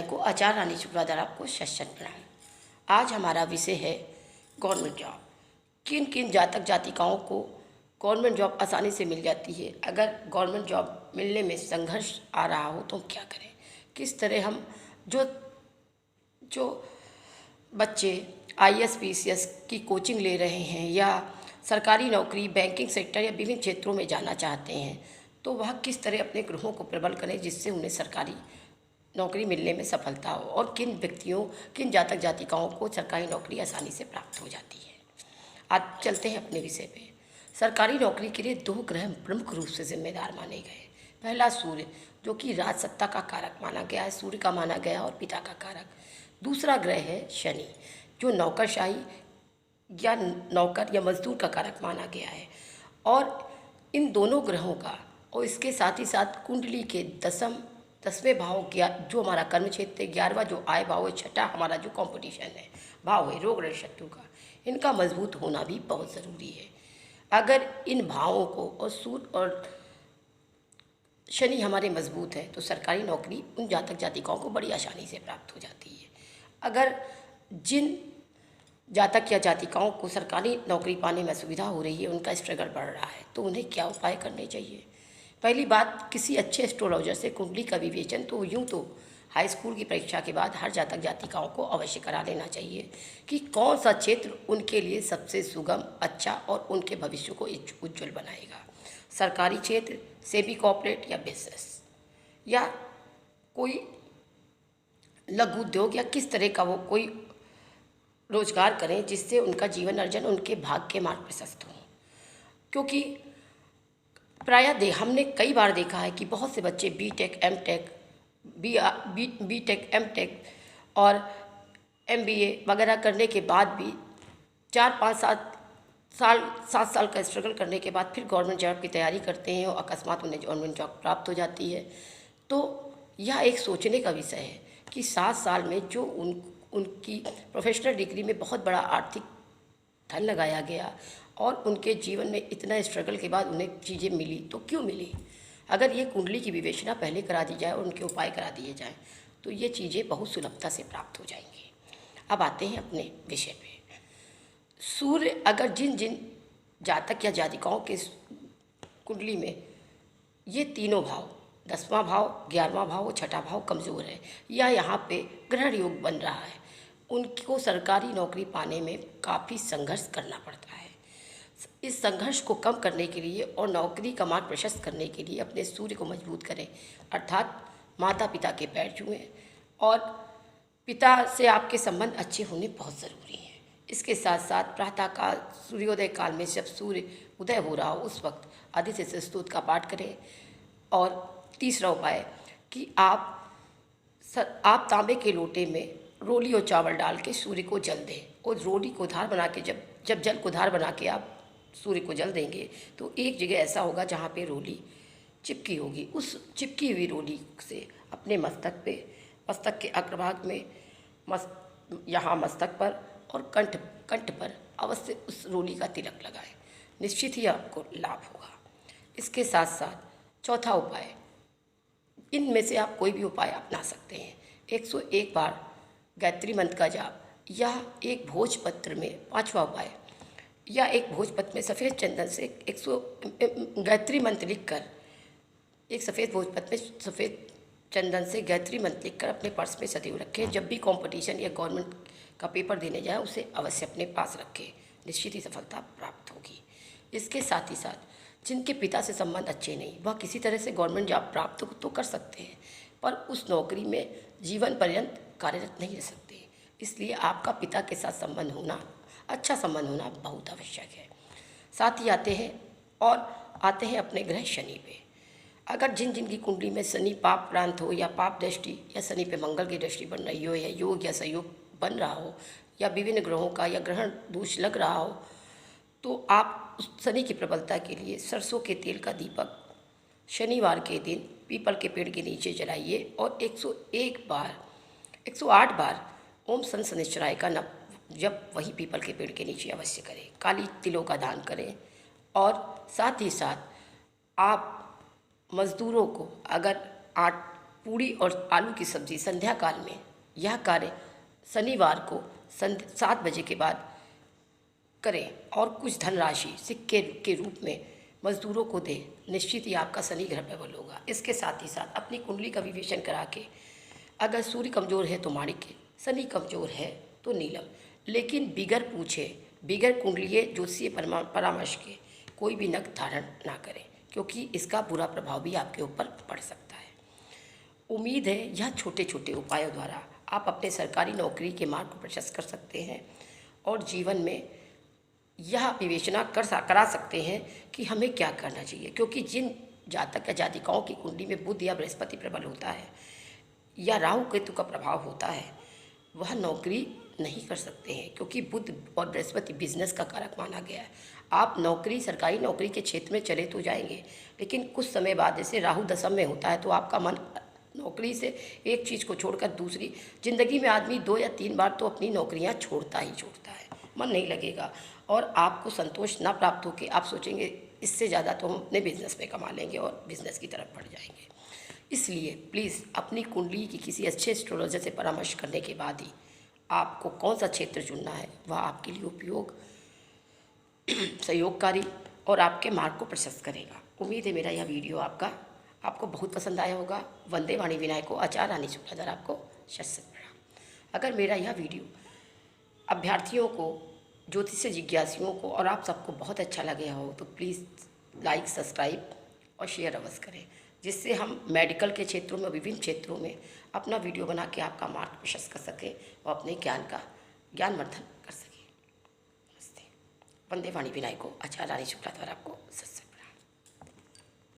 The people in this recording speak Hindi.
को आचार्य रानी शुक्लाधार आपको शत प्रणाम। आज हमारा विषय है गवर्नमेंट जॉब। किन किन जातक जातिकाओं को गवर्नमेंट जॉब आसानी से मिल जाती है। अगर गवर्नमेंट जॉब मिलने में संघर्ष आ रहा हो तो क्या करें। किस तरह हम जो जो बच्चे IAS PCS की कोचिंग ले रहे हैं या सरकारी नौकरी बैंकिंग सेक्टर या विभिन्न क्षेत्रों में जाना चाहते हैं तो वह किस तरह अपने ग्रहों को प्रबल करें जिससे उन्हें सरकारी नौकरी मिलने में सफलता हो और किन जातक जातिकाओं को सरकारी नौकरी आसानी से प्राप्त हो जाती है। आज चलते हैं अपने विषय पे। सरकारी नौकरी के लिए 2 ग्रह प्रमुख रूप से जिम्मेदार माने गए। पहला सूर्य, जो कि राज सत्ता का कारक माना गया है, सूर्य का माना गया और पिता का कारक। दूसरा ग्रह है शनि, जो नौकरशाही या नौकर या मजदूर का कारक माना गया है। और इन दोनों ग्रहों का और इसके साथ ही साथ कुंडली के 10वें भाव जो हमारा कर्म क्षेत्र है, 11वां जो आय भाव है, 6ठा हमारा जो कंपटीशन है भाव है रोग ऋण शत्रु का, इनका मजबूत होना भी बहुत ज़रूरी है। अगर इन भावों को और सूर्य और शनि हमारे मजबूत है तो सरकारी नौकरी उन जातक जातिकाओं को बड़ी आसानी से प्राप्त हो जाती है। अगर जिन जातक या जातिकाओं को सरकारी नौकरी पाने में सुविधा हो रही है, उनका स्ट्रगल बढ़ रहा है, तो उन्हें क्या उपाय करने चाहिए। पहली बात, किसी अच्छे एस्ट्रोलॉजर से कुंडली का विवेचन तो यूँ तो हाई स्कूल की परीक्षा के बाद हर जातक जातिकाओं को अवश्य करा लेना चाहिए कि कौन सा क्षेत्र उनके लिए सबसे सुगम, अच्छा और उनके भविष्य को उज्ज्वल बनाएगा। सरकारी क्षेत्र, सेमी कॉर्पोरेट या बिजनेस या कोई लघु उद्योग या किस तरह का वो कोई रोजगार करें जिससे उनका जीवन अर्जन उनके भाग्य के मार्ग प्रशस्त हो। क्योंकि प्रायः हमने कई बार देखा है कि बहुत से बच्चे बीटेक, एमटेक, बीटेक, एमटेक और MBA वगैरह करने के बाद भी 7 साल का स्ट्रगल करने के बाद फिर गवर्नमेंट जॉब की तैयारी करते हैं और अकस्मात उन्हें गवर्नमेंट जॉब प्राप्त हो जाती है। तो यह एक सोचने का विषय है कि 7 साल में जो उनकी प्रोफेशनल डिग्री में बहुत बड़ा आर्थिक धन लगाया गया और उनके जीवन में इतना स्ट्रगल के बाद उन्हें चीज़ें मिली तो क्यों मिली। अगर ये कुंडली की विवेचना पहले करा दी जाए और उनके उपाय करा दिए जाएं तो ये चीज़ें बहुत सुलभता से प्राप्त हो जाएंगी। अब आते हैं अपने विषय पे। सूर्य, अगर जिन जातक या जातिकाओं के कुंडली में ये तीनों भाव, 10वां भाव, 11वां भाव और 6ठा भाव कमज़ोर है या यहाँ पे ग्रहण योग बन रहा है, उनको सरकारी नौकरी पाने में काफ़ी संघर्ष करना पड़ता है। इस संघर्ष को कम करने के लिए और नौकरी का मार्ग प्रशस्त करने के लिए अपने सूर्य को मजबूत करें, अर्थात माता पिता के पैर छुएं और पिता से आपके संबंध अच्छे होने बहुत ज़रूरी हैं। इसके साथ साथ प्रातःकाल सूर्योदय काल में जब सूर्य उदय हो रहा हो उस वक्त आदित्य से स्तोत्र का पाठ करें। और तीसरा उपाय कि आप तांबे के लोटे में रोली और चावल डाल के सूर्य को जल दें और रोली को धार बना के जब जल को धार बना के आप सूर्य को जल देंगे तो एक जगह ऐसा होगा जहाँ पे रोली चिपकी होगी। उस चिपकी हुई रोली से अपने मस्तक के अग्रभाग में यहाँ मस्तक पर और कंठ पर अवश्य उस रोली का तिलक लगाएं, निश्चित ही आपको लाभ होगा। इसके साथ साथ चौथा उपाय, इनमें से आप कोई भी उपाय अपना सकते हैं। 101 बार गायत्री मंत्र का जाप या एक भोजपत्र में 5वां उपाय या एक भोजपत्र में सफ़ेद चंदन से 100 गायत्री मंत्र लिखकर एक सफ़ेद भोजपत्र में सफ़ेद चंदन से गायत्री मंत्र लिखकर अपने पर्स में सदैव रखें। जब भी कंपटीशन या गवर्नमेंट का पेपर देने जाए उसे अवश्य अपने पास रखें, निश्चित ही सफलता प्राप्त होगी। इसके साथ ही साथ जिनके पिता से संबंध अच्छे नहीं, वह किसी तरह से गवर्नमेंट जॉब प्राप्त तो कर सकते हैं पर उस नौकरी में जीवन पर्यंत कार्यरत नहीं रह सकते। इसलिए आपका पिता के साथ अच्छा संबंध होना बहुत आवश्यक है। साथ ही आते हैं अपने ग्रह शनि पे। अगर जिन की कुंडली में शनि पाप प्रांत हो या पाप दृष्टि या शनि पे मंगल की दृष्टि बन रही हो या योग या सहयोग बन रहा हो या विभिन्न ग्रहों का या ग्रहण दोष लग रहा हो तो आप उस शनि की प्रबलता के लिए सरसों के तेल का दीपक शनिवार के दिन पीपल के पेड़ के नीचे जलाइए और 108 बार ओम सन शनिश्चराय का जब वही पीपल के पेड़ के नीचे अवश्य करें। काली तिलों का दान करें और साथ ही साथ आप मज़दूरों को अगर पूड़ी और आलू की सब्जी संध्या काल में, यह कार्य शनिवार को 7 बजे के बाद करें और कुछ धनराशि सिक्के के रूप में मजदूरों को दें। निश्चित ही आपका शनि ग्रह प्रबल होगा। इसके साथ ही साथ अपनी कुंडली का विवेचन करा के, अगर सूर्य कमजोर है तो माणिक्य, शनि कमजोर है तो नीलम, लेकिन बिगर पूछे, बिगर कुंडलीय ज्योतिषीय परामर्श के कोई भी नग धारण ना करें, क्योंकि इसका बुरा प्रभाव भी आपके ऊपर पड़ सकता है। उम्मीद है यह छोटे छोटे उपायों द्वारा आप अपने सरकारी नौकरी के मार्ग को प्रशस्त कर सकते हैं और जीवन में यह विवेचना करा सकते हैं कि हमें क्या करना चाहिए, क्योंकि जिन जातक या जातिकाओं की कुंडली में बुध या बृहस्पति प्रबल होता है या राहु केतु का प्रभाव होता है, वह नौकरी नहीं कर सकते हैं, क्योंकि बुध और बृहस्पति बिजनेस का कारक माना गया है। आप नौकरी, सरकारी नौकरी के क्षेत्र में चले तो जाएंगे, लेकिन कुछ समय बाद, जैसे राहु दशम में होता है, तो आपका मन नौकरी से एक चीज़ को छोड़कर दूसरी, ज़िंदगी में आदमी 2 या 3 बार तो अपनी नौकरियां छोड़ता ही छोड़ता है, मन नहीं लगेगा और आपको संतोष ना प्राप्त होकर आप सोचेंगे इससे ज़्यादा तो हम अपने बिजनेस में कमा लेंगे और बिजनेस की तरफ बढ़ जाएंगे। इसलिए प्लीज़ अपनी कुंडली की किसी अच्छे एस्ट्रोलॉजर से परामर्श करने के बाद ही आपको कौन सा क्षेत्र चुनना है, वह आपके लिए उपयोग, सहयोगकारी और आपके मार्ग को प्रशस्त करेगा। उम्मीद है मेरा यह वीडियो आपको बहुत पसंद आया होगा। वंदे वाणी विनायको आचार्य रानी शुक्लाधर आपको शत प्रणाम। अगर मेरा यह वीडियो अभ्यर्थियों को, ज्योतिष जिज्ञासुओं को और आप सबको बहुत अच्छा लगे हो तो प्लीज़ लाइक, सब्सक्राइब और शेयर अवश्य करें, जिससे हम मेडिकल के क्षेत्रों में, विभिन्न क्षेत्रों में अपना वीडियो बना के आपका मार्ग प्रशस्त कर सकें और अपने ज्ञानवर्धन कर सकें। नमस्ते। वंदे वाणी विनायको आचार्य रानी शुक्लाधर आपको सत